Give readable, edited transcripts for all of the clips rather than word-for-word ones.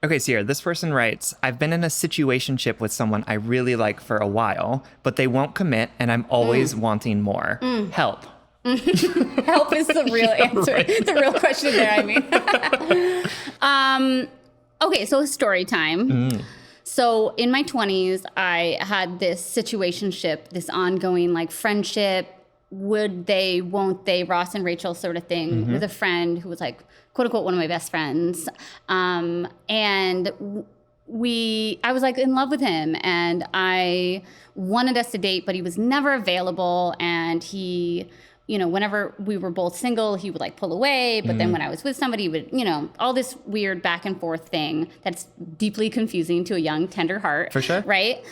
Okay, Sierra, this person writes, I've been in a situationship with someone I really like for a while, but they won't commit and I'm always wanting more. Help. Help is the real answer. Right. The real question there, I mean. Okay, so story time. So in my 20s, I had this situationship, this ongoing like friendship, would they, won't they, Ross and Rachel sort of thing, with a friend who was like, quote unquote, one of my best friends. And I was like in love with him and I wanted us to date, but he was never available. And he, you know, whenever we were both single, he would like pull away. But then when I was with somebody, he would, you know, all this weird back and forth thing that's deeply confusing to a young, tender heart. For sure. Right.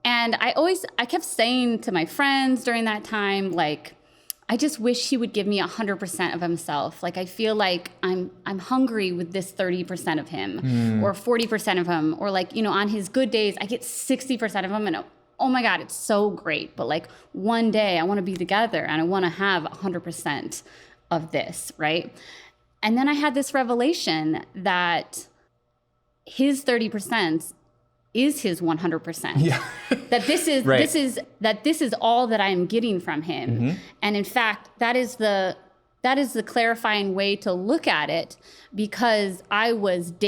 And I kept saying to my friends during that time, like, I just wish he would give me 100% of himself. Like, I feel like I'm hungry with this 30% of him or 40% of him, or like, you know, on his good days, I get 60% of him and oh my God, it's so great. But like one day I want to be together and I want to have 100% of this, right? And then I had this revelation that his 30% is his 100%. Yeah. That this is Right. this is all that I'm getting from him. And in fact, that is the clarifying way to look at it, because I was not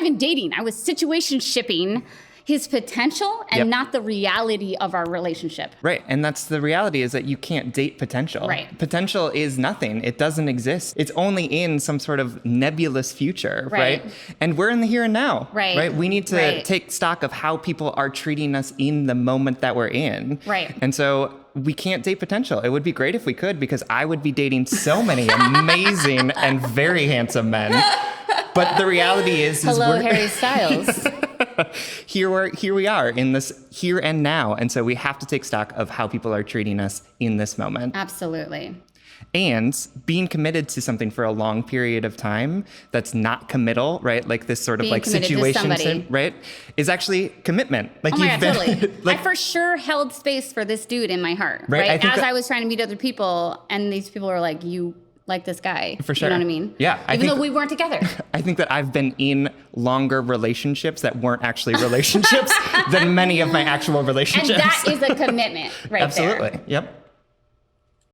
even dating, I was situationshipping his potential and not the reality of our relationship. Right. And that's the reality, is that you can't date potential. Right. Potential is nothing. It doesn't exist. It's only in some sort of nebulous future. Right. And we're in the here and now. Right. We need to take stock of how people are treating us in the moment that we're in. Right. And so we can't date potential. It would be great if we could, because I would be dating so many amazing and very handsome men. But the reality is Hello, Harry Styles. here we are in this here and now. And so we have to take stock of how people are treating us in this moment. Absolutely. And being committed to something for a long period of time that's not committal, right? Like this sort of Being like committed to situation, somebody. right? Is actually commitment. Like Oh my God, totally. like, I for sure held space for this dude in my heart, Right, right? I think As that- I was trying to meet other people, and these people were like, you like this guy. For sure. You know what I mean? Yeah, I Even think- though we weren't together. I think that I've been in longer relationships that weren't actually relationships than many of my actual relationships. And that is a commitment right Absolutely. there. Yep.